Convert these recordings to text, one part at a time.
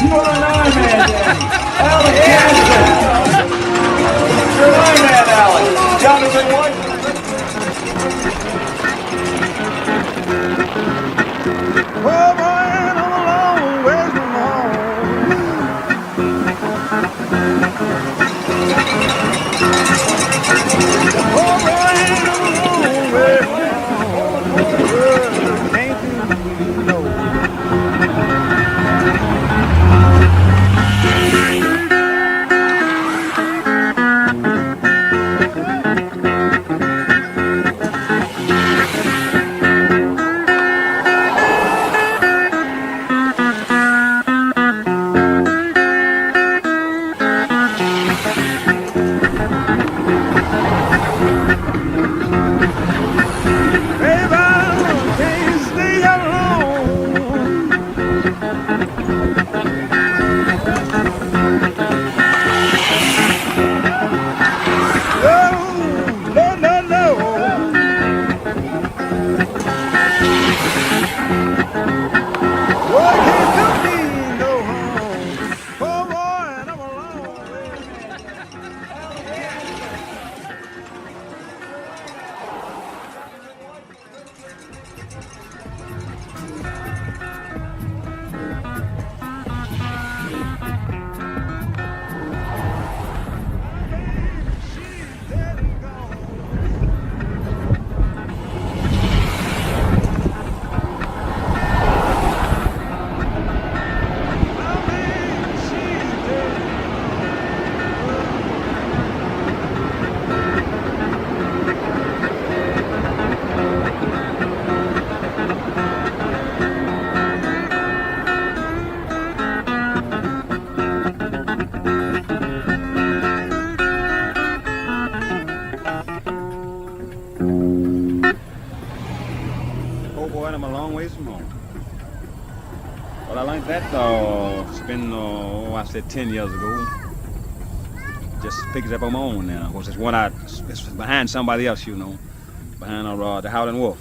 You are an Ironman, Daddy. Alex Jansen. You're an Ironman, Alex. Jonathan White. Oh, boy, I'm a long ways from home. Oh, boy, I'm a long way from home. Can't you know? I'm a long ways from home. Well, I learned that, it's been, I said 10 years ago. Just picked it up on my own now. Of course, it's behind somebody else, you know, behind the Howling Wolf.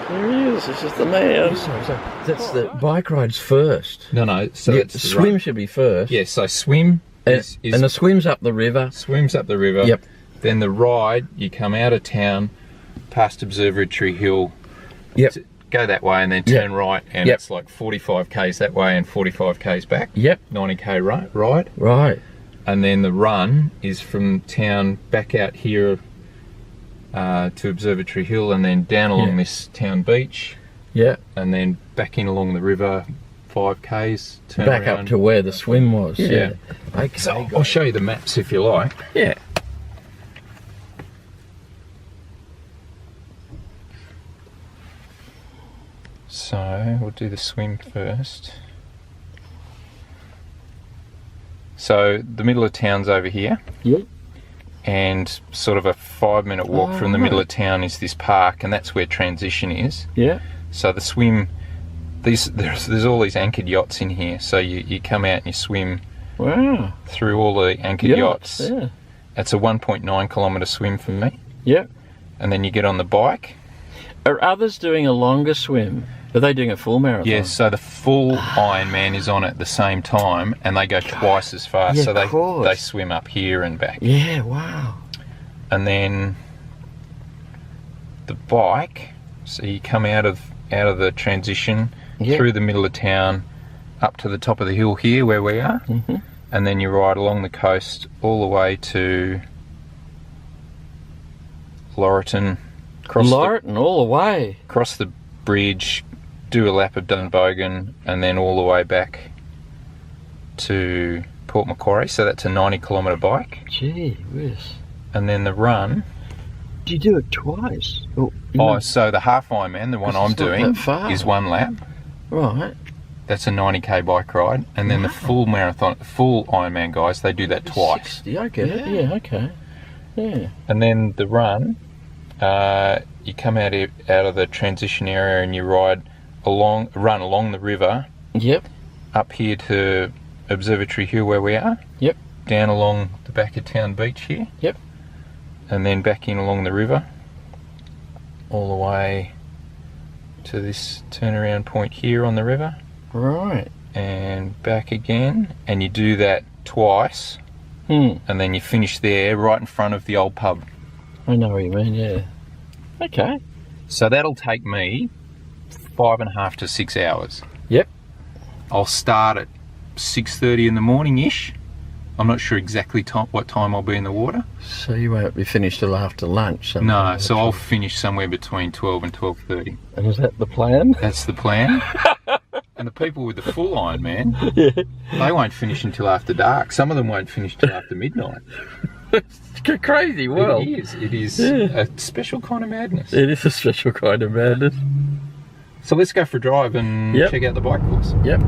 There he is, this is the man. So that's the bike ride's first. No, so Yeah, it's swim should be first. Yeah, so swim is and the swim's up the river. Swims up the river. Yep. Then the ride, you come out of town, past Observatory Hill. Yep. Go that way and then turn right, and Yep. it's like 45 k's that way and 45 k's back. Yep. 90k ride. Right. And then the run is from town back out here to Observatory Hill, and then down along this town beach. Yeah. And then back in along the river, 5k's. Turn Back around. up to where the swim was. Yeah. Okay. So I'll show you the maps if you like. Yeah. So we'll do the swim first. So the middle of town's over here. Yep. And sort of a 5-minute walk from the middle of town is this park, and that's where transition is. Yeah. So the swim, there's all these anchored yachts in here. So you come out and you swim through all the anchored yachts. Yeah. It's a 1.9 kilometre swim for me. Yep. And then you get on the bike. Are others doing a longer swim? Are they doing a full marathon? Yes, so the full Ironman is on at the same time, and they go twice as fast. Yeah, so of course. they swim up here and back. Yeah, wow. And then the bike, so you come out of the transition, Yep. through the middle of town, up to the top of the hill here where we are, Mm-hmm. and then you ride along the coast all the way to Laurelton, Laurelton, all the way. cross the bridge, do a lap of Dunbogan, and then all the way back to Port Macquarie. So that's a 90-kilometre bike. Gee whiz. And then the run. Do you do it twice? So the half Ironman, the one Because I'm it's not doing, that far. is one lap. Right. That's a 90k bike ride. And then the full marathon, full Ironman guys, they do that twice. 60, I get it. Yeah, okay. Yeah. And then the run, you come out of the transition area and you run along the river. Yep. Up here to Observatory Hill where we are. Yep. Down along the back of Town Beach here. Yep. And then back in along the river. All the way to this turnaround point here on the river. Right. And back again. And you do that twice. Hmm. And then you finish there right in front of the old pub. I know what you mean, yeah. Okay. So that'll take me 5.5 to 6 hours. Yep. I'll start at 6:30 in the morning-ish. I'm not sure exactly what time I'll be in the water. So you won't be finished till after lunch? No, so I'll finish somewhere between 12 and 12:30. And is that the plan? That's the plan. And the people with the full Ironman, they won't finish until after dark. Some of them won't finish till after midnight. It's a crazy world. It is a special kind of madness. It is a special kind of madness. So let's go for a drive and check out the bike course. Yep.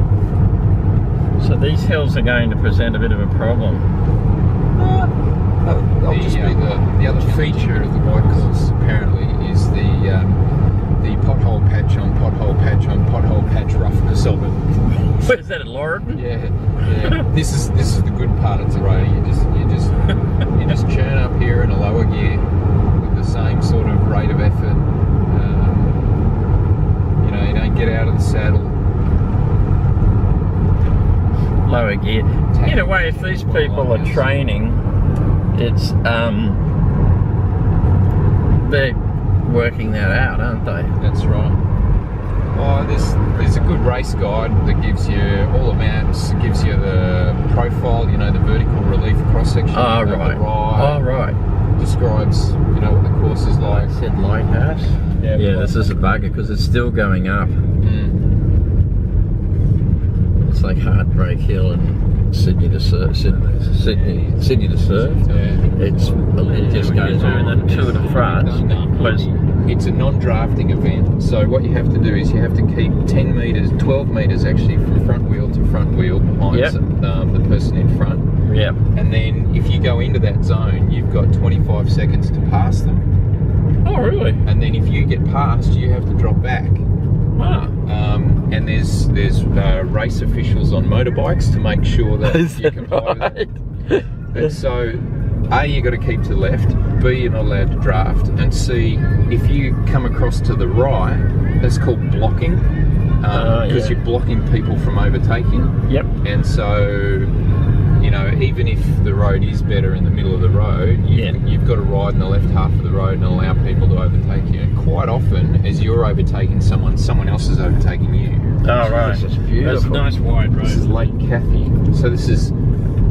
So these hills are going to present a bit of a problem. They'll just be the other feature of the bike course apparently is the pothole patch on pothole patch on pothole patch roughness of it. What is that, at Laurelton? Yeah. This is the good part of the road. You just churn up here in a lower gear with the same sort of rate of effort. You don't get out of the saddle. Lower gear. In a way, if these people are training, it's they're working that out, aren't they? That's right. Oh, there's a good race guide that gives you all the maps, gives you the profile, the vertical relief cross section. Oh, right. Oh, right. Describes, what the course is like. I said lighthouse. Yeah, this is a bugger because it's still going up. It's like Heartbreak Hill and Sydney to Surf. Sydney to Surf. Yeah. It just goes over the Tour de France. It's a non-drafting event, so what you have to do is you have to keep 10 metres, 12 metres actually, from front wheel to front wheel behind the person in front. Yep. And then if you go into that zone, you've got 25 seconds to pass them. Oh, really? And then if you get past, you have to drop back. Ah. And there's race officials on motorbikes to make sure that you comply with it. And so, A, you got to keep to the left, B, you're not allowed to draft, and C, if you come across to the right, that's called blocking, because you're blocking people from overtaking. Yep. And so, even if the road is better in the middle of the road, you've got to ride in the left half of the road and allow people to overtake you. And quite often, as you're overtaking someone else is overtaking you. Oh, right. This is beautiful. That's a nice wide road. This is Lake Cathy. So this is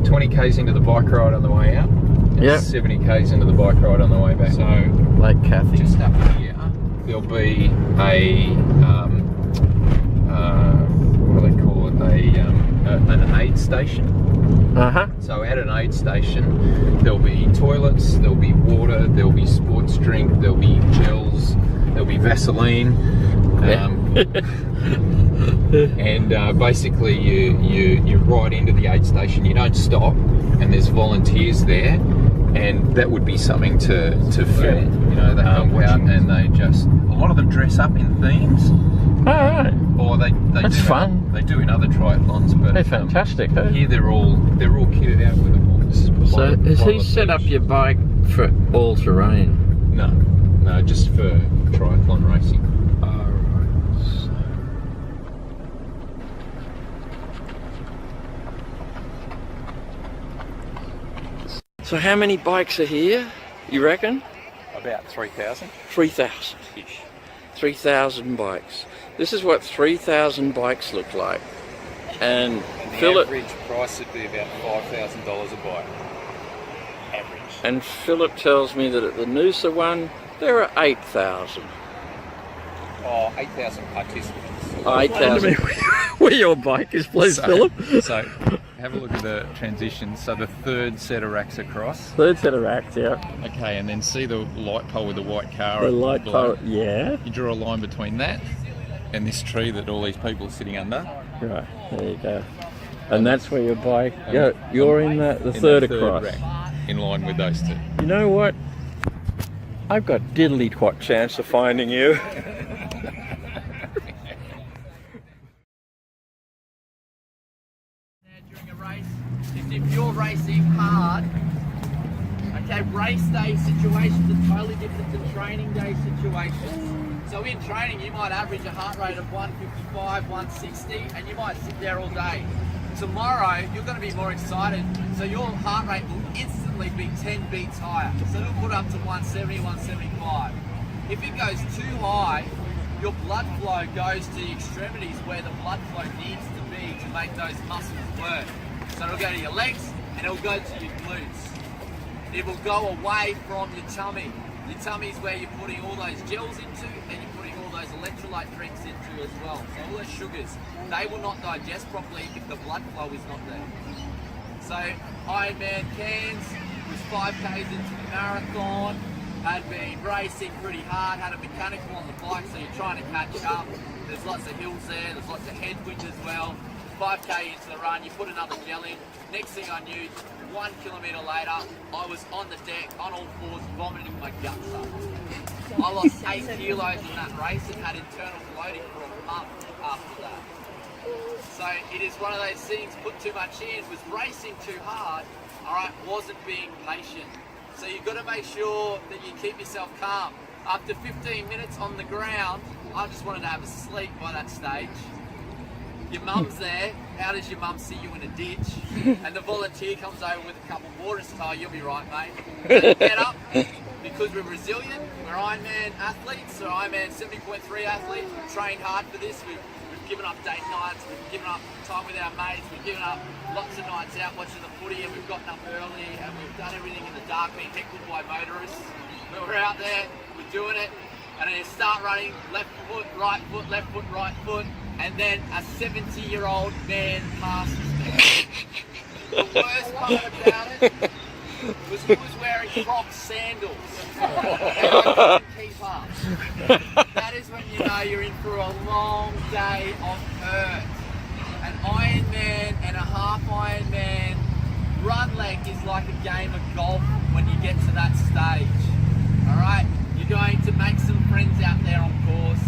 20 k's into the bike ride on the way out, and 70 k's into the bike ride on the way back. So Lake Cathy. just up here, there'll be what do they call it? An aid station. So at an aid station, there'll be toilets, there'll be water, there'll be sports drink, there'll be gels, there'll be Vaseline. And basically you ride into the aid station, you don't stop, and there's volunteers there, and that would be something to film. They come out and they a lot of them dress up in themes. Alright. Or they That's do fun. They do in other triathlons, but They're fantastic, huh? here they're all kitted out with a Holmes. So has he set up your bike for all terrain? No, just for triathlon racing. So how many bikes are here, you reckon? About 3,000. 3,000-ish. 3,000 bikes. This is what 3,000 bikes look like. And The Philip, average price would be about $5,000 a bike. Average. and Philip tells me that at the Noosa one, there are 8,000. Oh, 8,000 participants. 8,000. Where your bike is, please, Philip. So, have a look at the transition. So the third set of racks across. Third set of racks, yeah. Okay, and then see the light pole with the white car. The light below? pole, yeah. You draw a line between that and this tree that all these people are sitting under. Right, there you go. And that's where your bike, you're in the third across. Rack, in line with those two. You know what? I've got diddly twat chance of finding you. During a race, if you're racing hard, okay, race day situations are totally different to training day situations. So in training, you might average a heart rate of 155, 160, and you might sit there all day. Tomorrow, you're going to be more excited, so your heart rate will instantly be 10 beats higher. So it'll put up to 170, 175. If it goes too high, your blood flow goes to the extremities where the blood flow needs to be to make those muscles work. So it'll go to your legs and it'll go to your glutes. It will go away from your tummy. Your tummy is where you're putting all those gels into and you're putting all those electrolyte drinks into as well. So all those sugars, they will not digest properly if the blood flow is not there. So Ironman Cairns was 5Ks into the marathon, had been racing pretty hard, had a mechanical on the bike, so you're trying to catch up. There's lots of hills there, there's lots of headwinds as well. 5K into the run, you put another gel in. Next thing I knew, 1 kilometre later, I was on the deck, on all fours, vomiting my guts up. I lost 8 kilos in that race and had internal bloating for a month after that. So it is one of those things, put too much in, was racing too hard, alright, wasn't being patient. So you've got to make sure that you keep yourself calm. After 15 minutes on the ground, I just wanted to have a sleep by that stage. Your mum's there, how does your mum see you in a ditch? And the volunteer comes over with a cup of water and says, oh, you'll be right, mate. Get up, because we're resilient, we're Ironman athletes, or Ironman 70.3 athletes, we've trained hard for this, we've given up date nights, we've given up time with our mates, we've given up lots of nights out watching the footy, and we've gotten up early, and we've done everything in the dark, being heckled by motorists. But we're out there, we're doing it, and then you start running, left foot, right foot, left foot, right foot, and then a 70-year-old man passes me. The worst part about it was he was wearing Crocs sandals. And I couldn't keep up. That is when you know you're in for a long day of hurt. An Ironman and a half Ironman run leg is like a game of golf when you get to that stage. Alright? You're going to make some friends out there on course.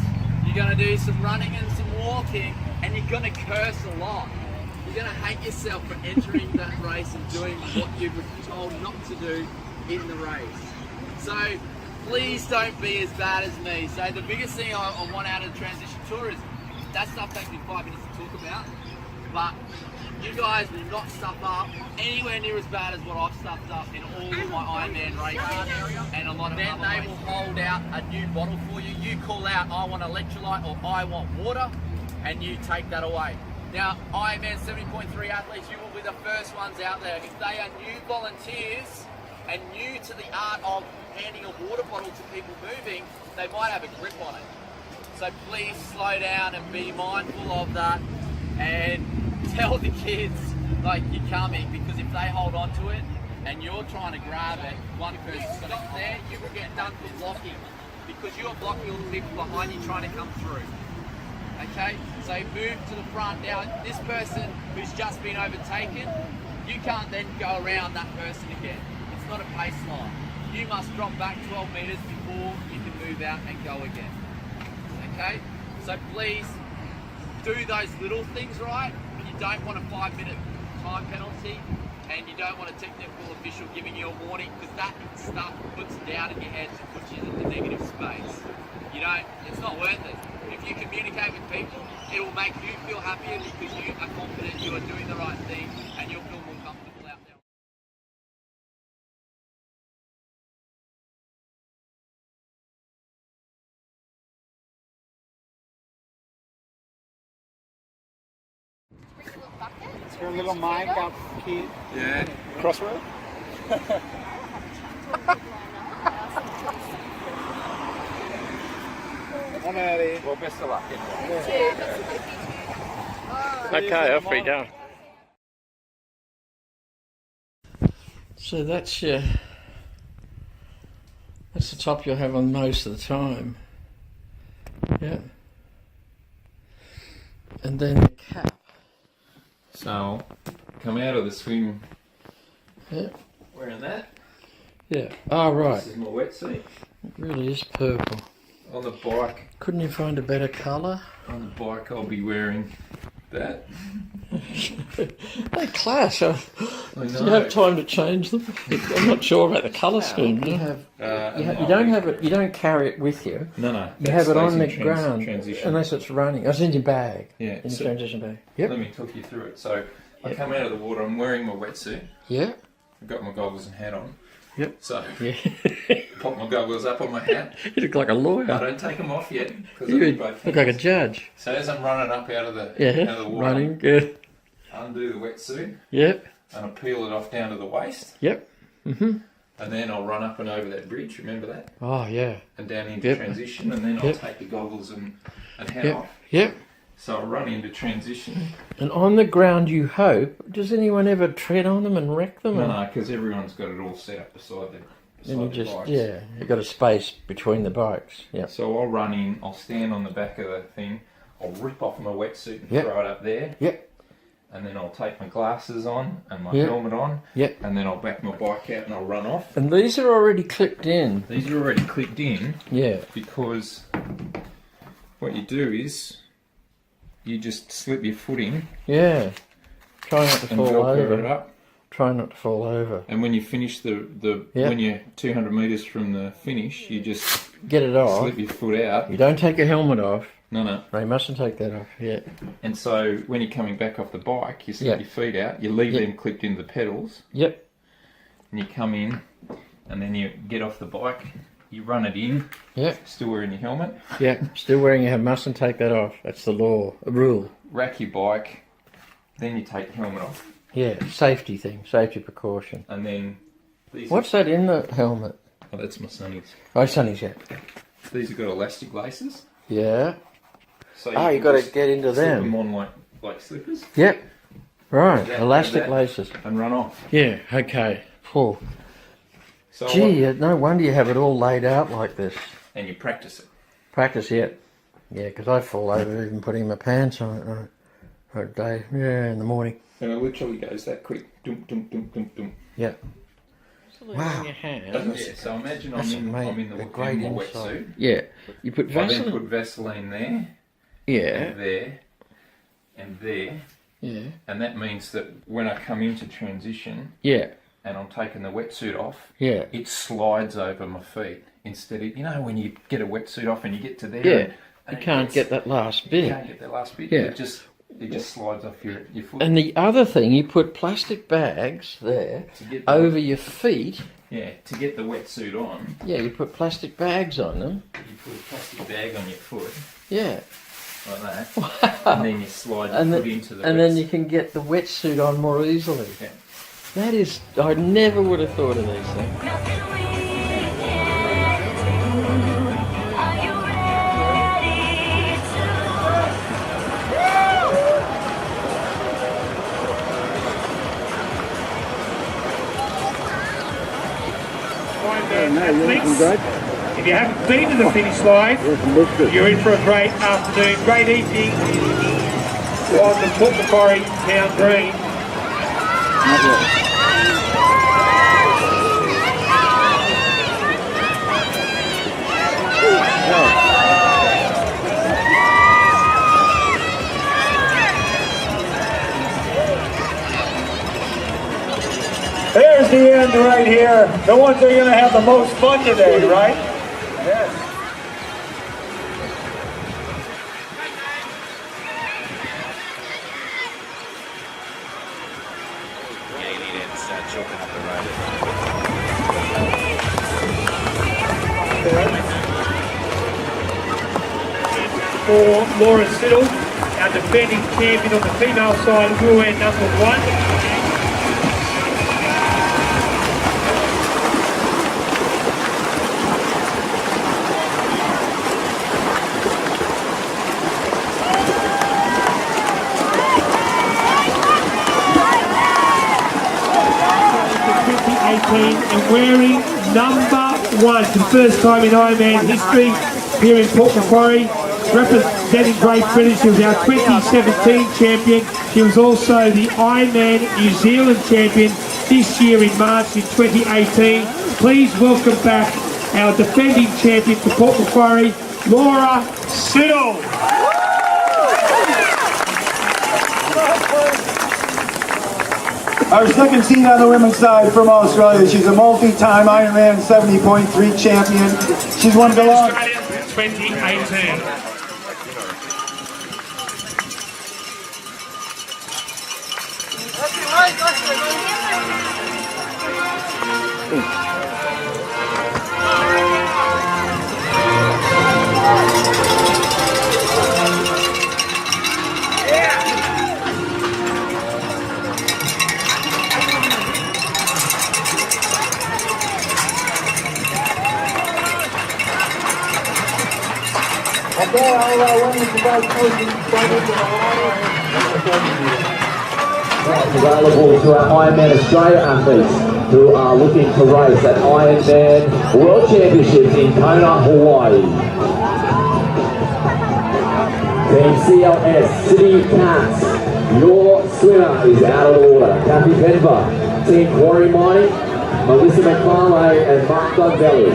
You're going to do some running and some walking, and you're going to curse a lot. You're going to hate yourself for entering that race and doing what you were told not to do in the race. So please don't be as bad as me. So the biggest thing I want out of the transition tour is that stuff takes me 5 minutes to talk about, but you guys will not stuff up anywhere near as bad as what I've stuffed up in all of my Ironman races and a lot of then they will hold out a new bottle for you. You call out, I want electrolyte or I want water, and you take that away. Now, Ironman 70.3 athletes, you will be the first ones out there. If they are new volunteers and new to the art of handing a water bottle to people moving, they might have a grip on it. So please slow down and be mindful of that, and tell the kids like you're coming, because if they hold on to it and you're trying to grab it, one person's going to there, you will get done for blocking, because you're blocking all the people behind you trying to come through. Okay, so move to the front. Now, this person who's just been overtaken, you can't then go around that person again. It's not a pace line. You must drop back 12 metres before you can move out and go again. Okay, so please do those little things right. You don't want a 5-minute time penalty, and you don't want a technical official giving you a warning, because that stuff puts down in your head and puts you into negative space. You don't, it's not worth it. If you communicate with people, it will make you feel happier, because you are confident you are doing the right thing and you'll feel more comfortable out there. Is there a little mic out key? Yeah. Crossroad? I'm out of here. Well, best of luck anyway. Okay, off we go. So that's the top you'll have on most of the time. Yeah. And then the cap. So, come out of the swim Yeah. wearing that. Yeah. Oh, right. This is my wetsuit. It really is purple. On the bike, Couldn't you find a better colour? I'll be wearing that. They're class. Do I you have time to change them? I'm not sure about the colour scheme. You have. You don't have it. You don't carry it with you. No. You have it on the ground, Transition. unless it's running. It's in your bag. Yeah. In the So transition bag. Yep. let me talk you through it. So, I come out of the water. I'm wearing my wetsuit. Yeah. I've got my goggles and hat on. Yep. So, Yeah. pop my goggles up on my hat. You look like a lawyer. I don't take them off yet because You look like a judge. So as I'm running up out of the water, Running. Good. undo the wetsuit Yep. and I peel it off down to the waist. Yep. Mhm. And then I'll run up and over that bridge. Remember that? Oh yeah. And down into Yep. transition, and then I'll Yep. take the goggles and hat Yep. off. Yep. So I'll run into transition. And on the ground, you hope. Does anyone ever tread on them and wreck them? No, because everyone's got it all set up beside the And you the just bikes. you've got a space between the bikes. Yeah. So I'll run in. I'll stand on the back of the thing. I'll rip off my wetsuit and Yep. throw it up there. Yep. And then I'll take my glasses on and my Yep. helmet on. Yep. And then I'll back my bike out and I'll run off. And these are already clipped in. These are already clipped in Yeah. because what you do is you just slip your foot in Yeah. Try not to and fall velcro it over. up. Try not to fall over. And when you finish Yep. when you're 200 metres from the finish, you just Get it off. slip your foot out. You don't take your helmet off. No. No, you mustn't take that off. Yeah. And so when you're coming back off the bike, you slip Yeah. your feet out. You leave Yeah. them clipped into the pedals. Yep. And you come in, and then you get off the bike. You run it in, Yep. still wearing your helmet. Yeah. Still wearing your helmet. Mustn't take that off. That's the law. A rule. Rack your bike. Then you take your helmet off. Yeah. Safety thing. Safety precaution. And then these What's that in the helmet? Oh, that's my sunnies. Oh, sunnies, yeah. These have got elastic laces. Yeah. So Oh, you can got to just get into slip them. them on like slippers Yep. Right. That- Elastic that. laces. and run off. Yeah. Okay. Cool. So Gee, no wonder you have it all laid out like this. and you practice it. Practice yet? Yeah, because I fall over even putting my pants on at for a day. Yeah, in the morning. And it literally goes that quick. Dum, dum, dum, dum, dum. Yeah. Yeah, Wow. so imagine That's I'm in the a great in my insight. wetsuit. Yeah. You put I then Vaseline. put Vaseline there, Yeah. and there, and there. Yeah. And that means that when I come into transition Yeah. and I'm taking the wetsuit off, Yeah. it slides over my feet instead of, when you get a wetsuit off and you get to there. Yeah. and You it can't gets- get that last You bit. can't get that last bit. Yeah. It just slides off your foot. And the other thing, you put plastic bags there to get the, over your feet. to get the wetsuit on, Yeah, you put plastic bags on them. you put a plastic bag on your foot Yeah. like that, and then you slide your And, foot into the and then wetsuit. you can get the wetsuit on more easily. Yeah. That is, I never would have thought of these things. If you haven't been to the finish line, you're in for a great afternoon, great evening on the Port Macquarie Town Green. There's the end right here. The ones that are going to have the most fun today, right? Yes. For Laura Siddle, our our defending champion on the female side will wear number 1. And wearing number 1 for the first time in Ironman history here in Port Macquarie, representing Great Britain. She was our 2017 champion. She was also the Ironman New Zealand champion this year in March in 2018. Please welcome back our defending champion for Port Macquarie, Laura Siddle. Our second seed on the women's side from Australia. She's a multi-time Ironman 70.3 champion. She's one of the long... Australia 2018. Okay, all our women's congratulations. Available to our Ironman Australia athletes who are looking to race at Ironman World Championships in Kona, Hawaii. Team CLS, City Cats, your swimmer is out of order. Kathy Penver, Team Quarry Mining, Melissa McFarlane and Mark Dunvelli.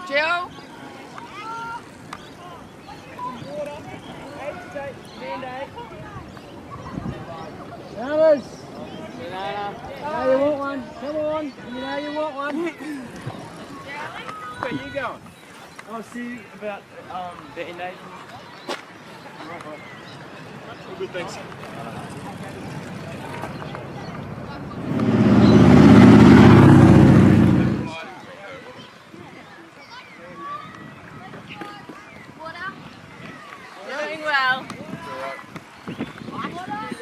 Joe? Bananas! Banana. Now you want one. Come on. You know you want one. Where you going? I'll see you about the Indian. Good, thanks. You're doing well.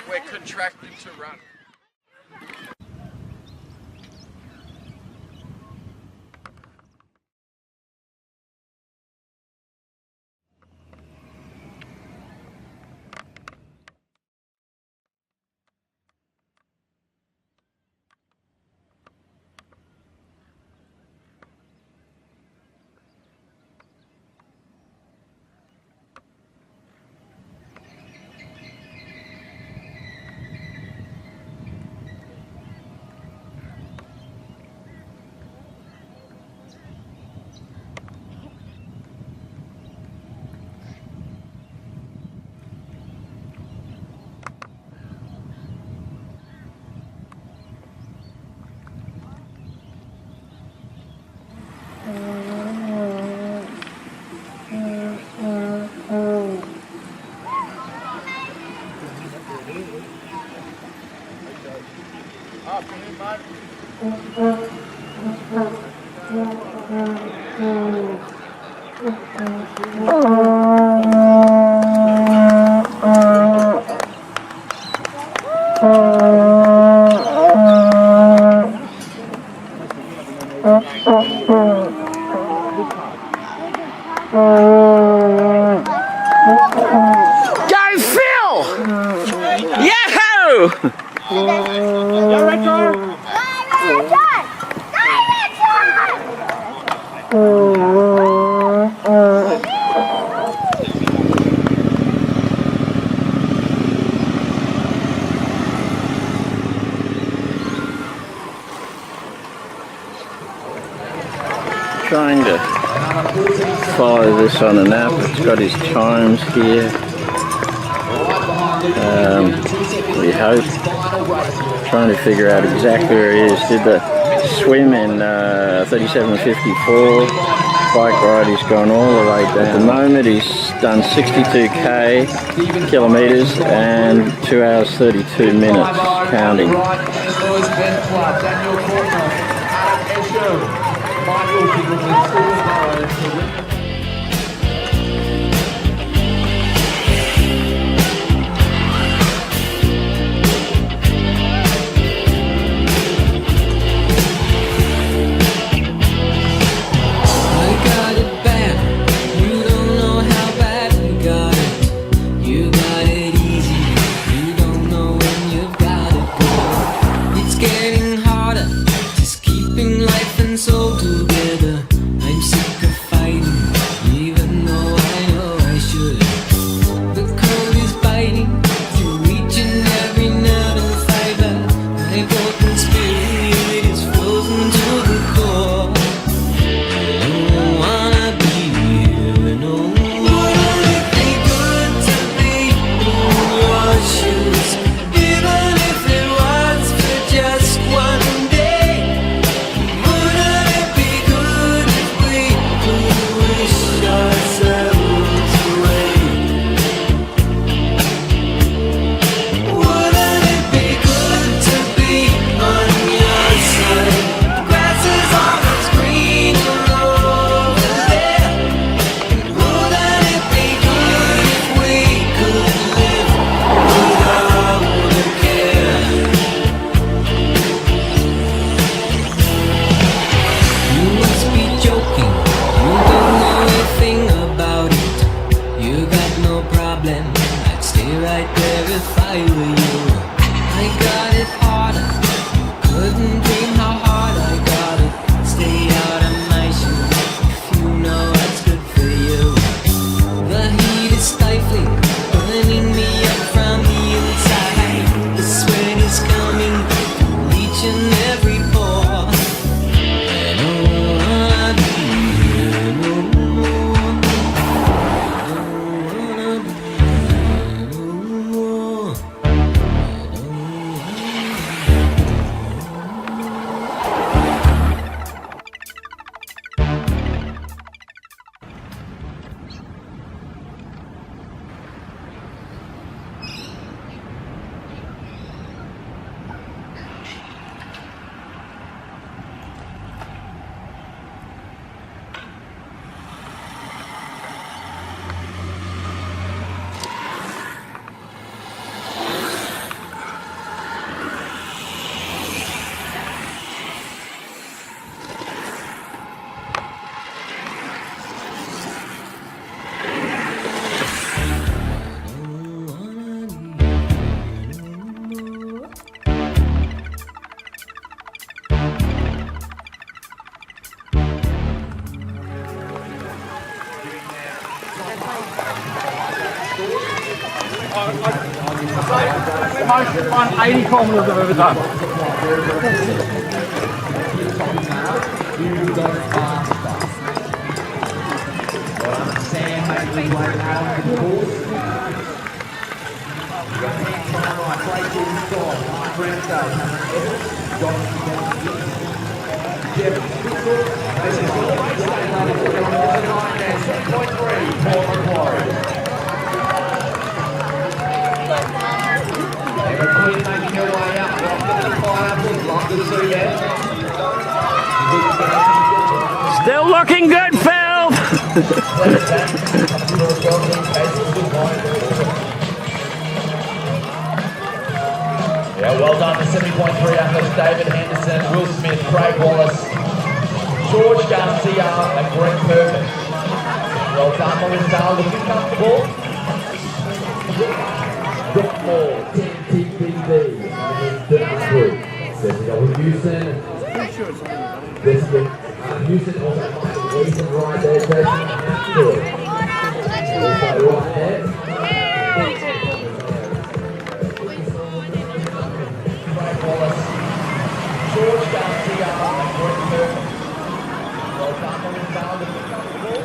We're contracted to run. Go Phil! Yahoo! Go Retro! Trying to follow this on an app. It's got his times here. We hope. Trying to figure out exactly where he is. Did the swim in 37.54. Bike ride, he's gone all the way down. At the moment he's done 62k kilometres and 2 hours 32 minutes counting. Most 180 kilometres I've ever done. Macquarie making her way up. looking good, Phil. Yeah, well done to 70.3 athletes David Henderson, Will Smith, Craig Wallace, George Garcia and Greg Purpose. Well done, Melissa, looking comfortable. Rock Moore, 10TBB, Jessica Houston. Houston also Houston right there, Jason. Good. Also right there. Craig Wallace, George Garcia and Greg Purpose. Well done, Melissa, looking comfortable.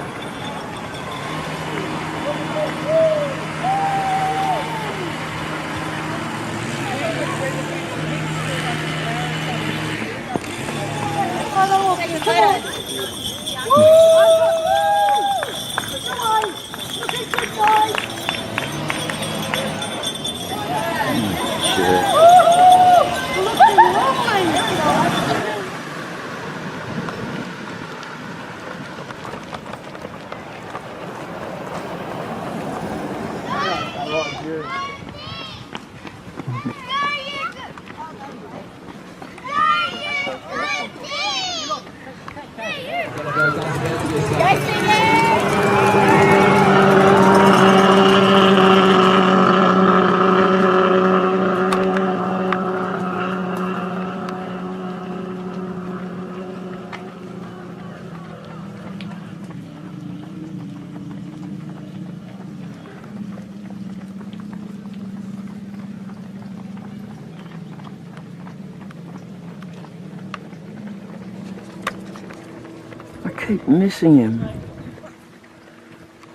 I keep missing him.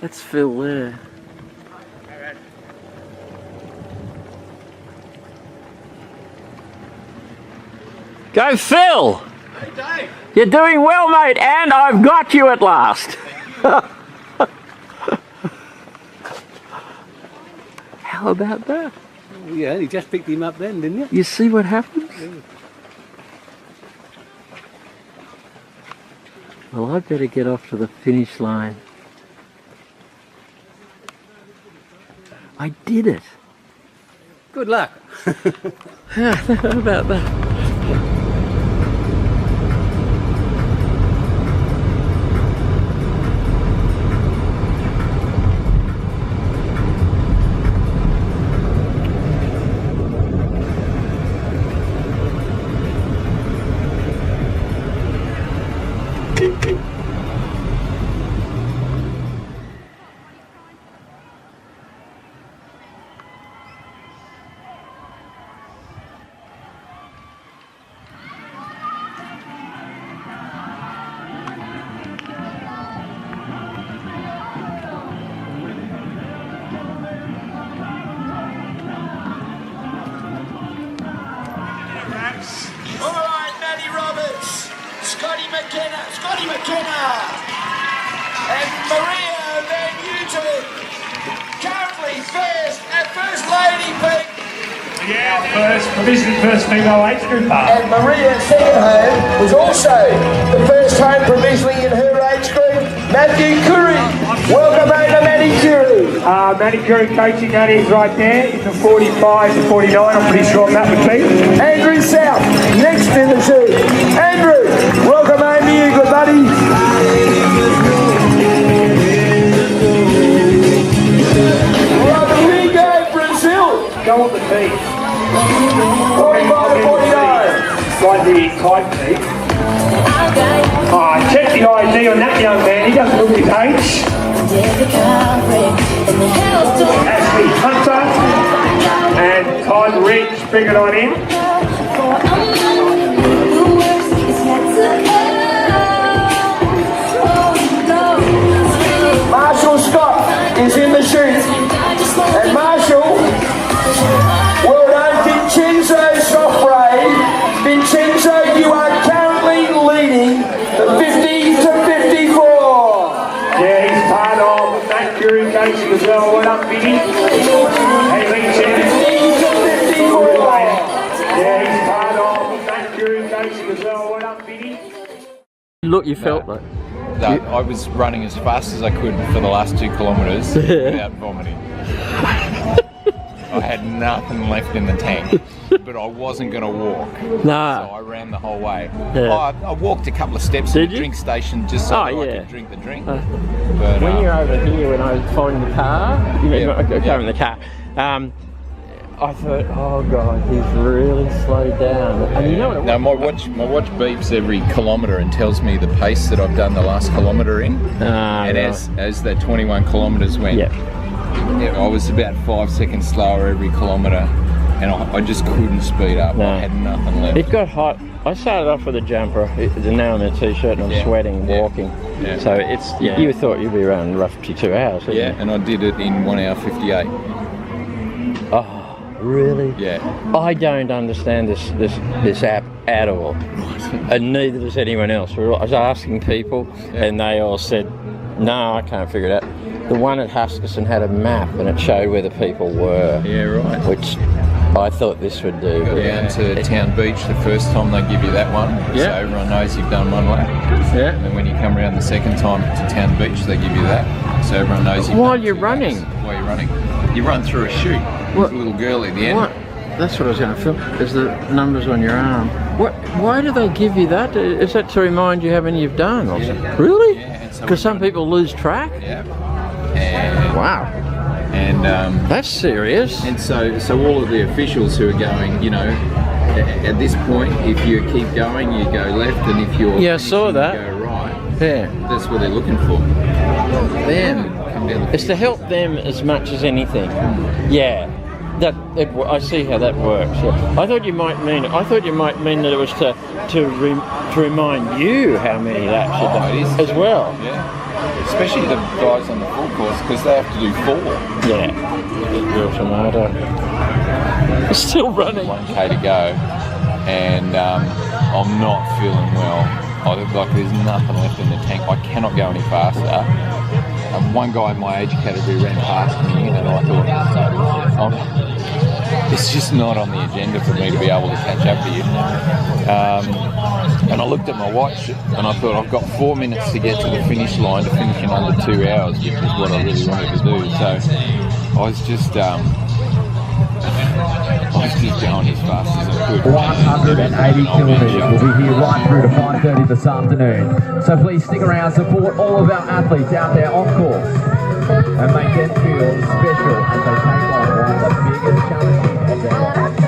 That's Phil there. Go Phil! Hey Dave! You're doing well, mate, and I've got you at last. How about that? Yeah, you just picked him up then, didn't you? You see what happens? Yeah. Well, I better get off to the finish line. I did it. Good luck. How about that? Scotty McKenna and Maria Van Newton, currently first lady pick. Yeah, first female age group. And Maria Seahan was also the first home provisionally in her age group. Matthew Curry, welcome home to Matty Curry. Matty Curry coaching that is right there in the 45 to 49, I'm pretty sure that would be. Andrew South, next in the two. Andrew, welcome home to you, good buddy. Rodrigo, Brazil. Go on the feet. 45 to 49. Slightly tight feet. Check the ID on that young man, he doesn't look his age. Ashley Hunter and Todd Ridge, bring it on in. Marshall Scott is in the chute. And Marshall, well done, Vincenzo Soffray. Vincenzo, you are currently leading the 50 to 54. Yeah, he's part of that Curry coaching as well. Well done, Vinny. Hey, Vincenzo. 50 to 54. Yeah, he's part of that Curry coaching as well. Well done, Vinny. Look, you felt like. I was running as fast as I could for the last 2 kilometres without vomiting. I had nothing left in the tank, but I wasn't going to walk. No. So I ran the whole way. Yeah. I walked a couple of steps to the drink station just so that I could drink the drink. But, when you're over here, when I was finding the car, in the car, I thought, oh God, he's really slowed down. And you know what? No, my watch beeps every kilometre and tells me the pace that I've done the last kilometre in. And as that 21 kilometres went, I was about 5 seconds slower every kilometre, and I just couldn't speed up. I had nothing left. It got hot. I started off with a jumper, now in a t-shirt, and I'm sweating, walking. Yeah. So it's you thought you'd be around roughly 2 hours. Yeah, and I did it in 1 hour 58. Oh. Really? Yeah. I don't understand this app at all, and neither does anyone else. I was asking people, and they all said, "No, I can't figure it out." The one at Huskisson had a map, and it showed where the people were. Yeah, right. Which I thought this would do. Go down to Town Beach the first time, they give you that one, so everyone knows you've done 1 lap. Yeah. And then when you come around the second time to Town Beach, they give you that, so everyone knows you've While done you're 2 running. laps. While you're running. You run through a chute. There's a little girl at the end. What? That's what I was going to film. Is the numbers on your arm? What? Why do they give you that? Is that to remind you how many you've done? Really? Yeah. Because some people lose track. Yeah. And, wow. And that's serious. And so all of the officials who are going, you know, at this point, if you keep going, you go left, and if you're I saw that. You go right. Yeah. That's what they're looking for. Them. It's to help them as much as anything. Yeah. I see how that works. Yeah. I thought you might mean that it was to remind you how many laps you've done as well. Yeah. Especially the guys on the full course, because they have to do 4. Yeah. Real tomato. It's still running. 1k to go, and I'm not feeling well. Like there's nothing left in the tank. I cannot go any faster. One guy in my age category ran past me, and I thought, it's just not on the agenda for me to be able to catch up to you. And I looked at my watch, and I thought, I've got 4 minutes to get to the finish line to finish in under 2 hours, which is what I really wanted to do. So I was just going as fast as I could. 180 kilometres. We'll be here right through to 5:30 this afternoon. So please stick around, support all of our athletes out there on course, and make them feel special as they take on one of the biggest challenges of their lives.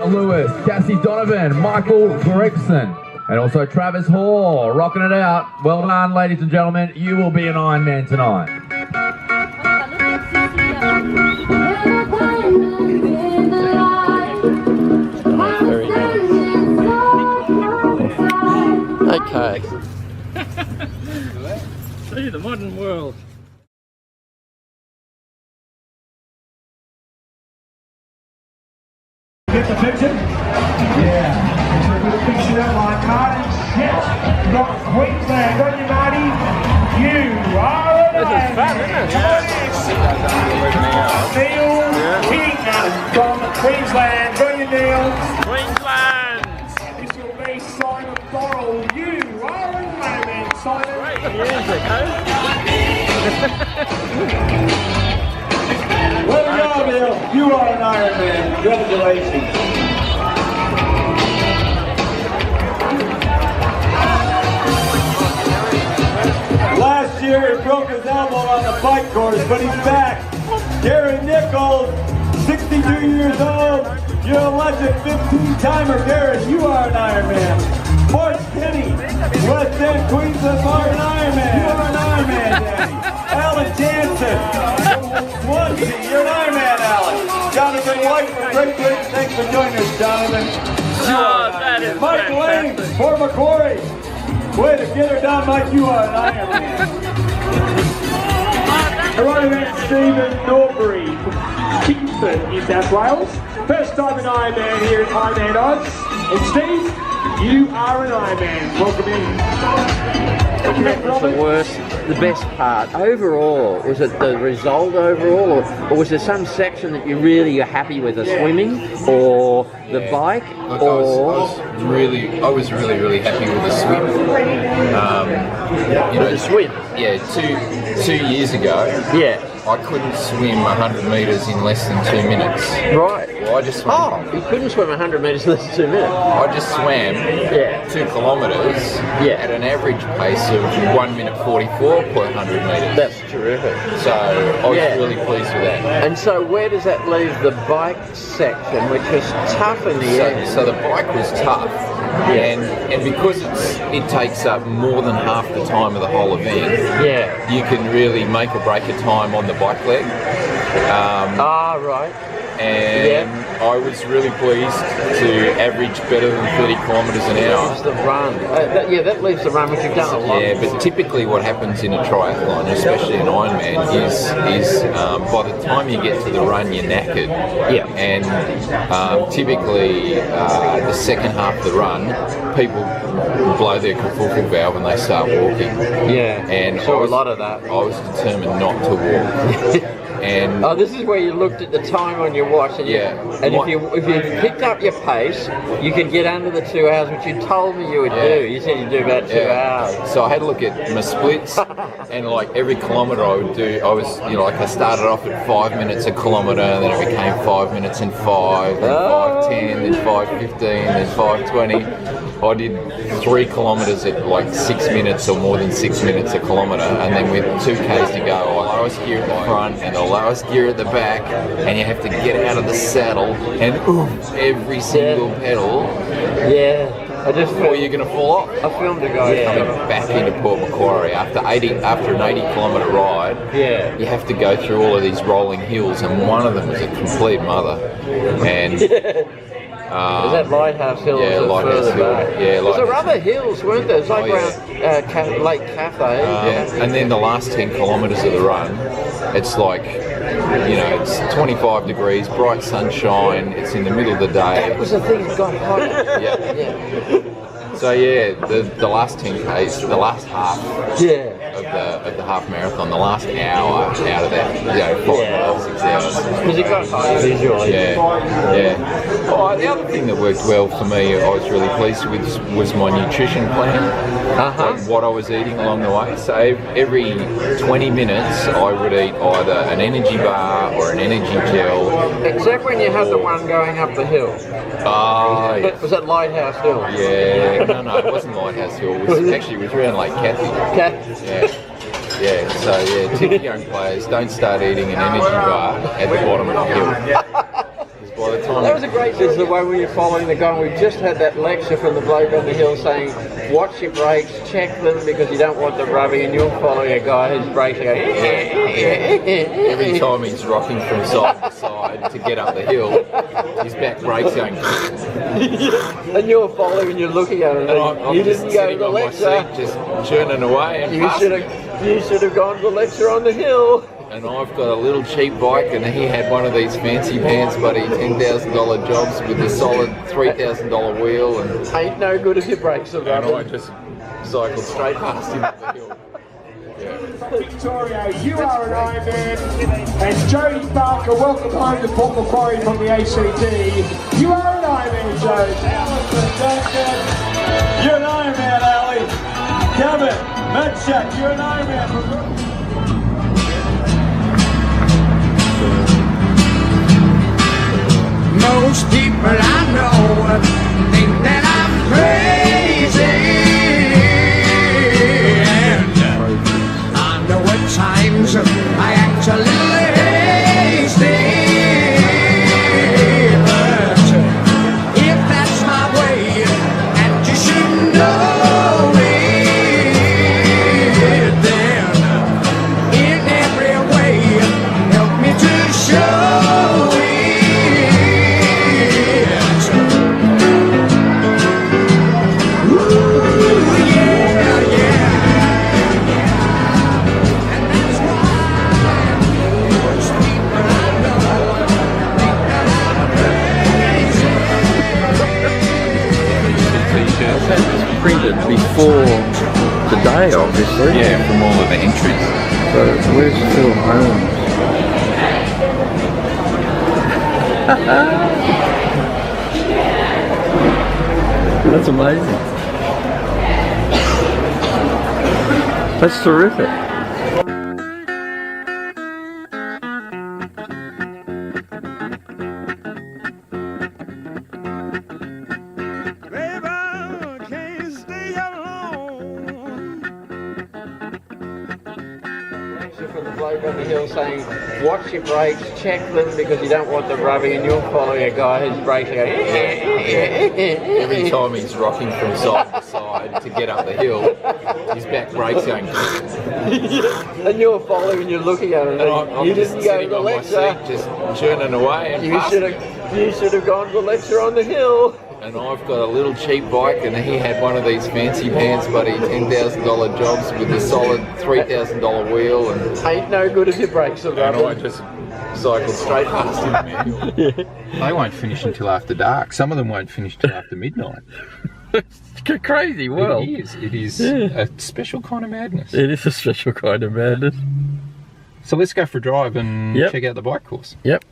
Lewis, Cassie Donovan, Michael Gregson, and also Travis Hall, rocking it out. Well done, ladies and gentlemen. You will be an Ironman tonight. Okay. See the modern world. Get the picture? Yeah. So put a picture up like Marty. Yes. Got Queensland. Got you, Marty. You are an This is fun, isn't it? Neil King from Queensland. Got you, Neil. Queensland. This will be Simon Dorrell. You are an Ironman, Simon. Great music, Well done, Neil. You are an Ironman. Congratulations. Last year he broke his elbow on the bike course, but he's back. Gary Nichols, 62 years old. You're a legend, 15-timer. Gary, you are an Ironman. Mark Kenny, West End, Queensland, are an Ironman. You are an Ironman, Danny. Alan Jansen, Swansea, you're an Ironman, Alan. Jonathan White from Great Britain, thanks for joining us, Jonathan. That is Mike Lane for Macquarie. Way to get her done, Mike, you are an Ironman. Right about Stephen Norbury from Kingsford, New South Wales. First time in Ironman here at Ironman Odds. And Steve, you are an Ironman. Welcome in. That was the worst, the best part. Overall, was it the result overall, or was there some section that you really are happy with, the swimming or the bike? Look, I was really happy with the swim. You know, the swim? Yeah, two years ago. Yeah. I couldn't swim 100 metres in less than 2 minutes. Right. Well, I just swam. Oh, you couldn't swim 100 metres in less than 2 minutes. I just swam 2 kilometres at an average pace of 1 minute 44 per 100 metres. That's terrific. So I was really pleased with that. And so where does that leave the bike section, which was tough in the end? So the bike was tough. And because it takes up more than half the time of the whole event, you can really make or break a time on the bike leg. Right. And I was really pleased to average better than 30 kilometres an hour. That's the run. That leaves the run, which you've done a lot. Yeah, but typically what happens in a triathlon, especially an Ironman, is by the time you get to the run, you're knackered. Yeah. And typically the second half of the run, people blow their kerfuffle valve and they start walking. Yeah. And saw a lot of that. I was determined not to walk. And this is where you looked at the time on your watch, and if you picked up your pace, you could get under the 2 hours, which you told me you would do. You said you'd do about 2 hours. So I had to look at my splits, and like every kilometre I would do, I started off at 5 minutes a kilometre, and then it became 5 minutes and 5, then 5:10, then 5:15, then 5:20. I did 3 kilometres at like 6 minutes or more than 6 minutes a kilometre, and then with 2 Ks to go, lowest gear at the front and the lowest gear at the back, and you have to get out of the saddle and every single pedal. Yeah. Or you're going to fall off. I filmed a guy coming back into Port Macquarie after an 80 kilometre ride. Yeah. You have to go through all of these rolling hills, and one of them was a complete mother. And is that Lighthouse Hill? Yeah, Lighthouse Hill. Yeah, There were other hills, weren't there? It's like around Lake Cathay. And then the last 10 kilometres of the run, it's like, it's 25 degrees, bright sunshine, it's in the middle of the day. That was the thing that got hot. So the last 10 Ks, the last half of the half marathon, the last hour out of that, 6 hours. Because it got hot visually. Oh, the other thing that worked well for me, I was really pleased with, was my nutrition plan. Like what I was eating along the way. So every 20 minutes, I would eat either an energy bar or an energy gel. Except when you had the one going up the hill. Was that Lighthouse Hill? Yeah, no, it wasn't Lighthouse Hill. It was around Lake Cathay. Tip young players, don't start eating an energy bar at the bottom of the hill. By the time that was a great sense of the way we were following the guy. We just had that lecture from the bloke on the hill saying, watch your brakes, check them because you don't want them rubbing, and you're following a guy whose brakes are going every time he's rocking from side to side to get up the hill, his back brakes going and you're following and you're looking at him and you didn't go to the lecture. Just churning away. And you should have gone to the lecture on the hill. And I've got a little cheap bike, and he had one of these fancy pants, buddy, $10,000 jobs with a solid $3,000 wheel, and ain't no good if your brakes are rubbing. And I just cycled straight past him up the hill. Victoria, you are an Ironman, and Jodie Barker, welcome home to Port Macquarie from the ACT. You are an Ironman, Jodie. You're an Ironman, Ali. Kevin, Medcheck, you're an Ironman. Most people I know think that I'm crazy, and I know at times I act a little hasty, but if that's my way, and you should know it, then Where's Phil Holmes? That's amazing. That's terrific. From the bloke on the hill saying, watch your brakes, check them because you don't want them rubbing, and you're following a guy whose brakes are going Every time he's rocking from side to side to get up the hill, his back brakes going. and you're following and you're looking at him. I'm You just didn't go to sitting the on my lecture. seat, just churning away. And You should have gone to the lecture on the hill. And I've got a little cheap bike, and he had one of these fancy pants, buddy, $10,000 jobs with a solid $3,000 wheel, and ain't no good if your brakes are and rubbing. I just cycled straight past him. Man. They won't finish until after dark. Some of them won't finish till after midnight. It's crazy world. It is a special kind of madness. It is a special kind of madness. So let's go for a drive and Yep. check out the bike course. Yep.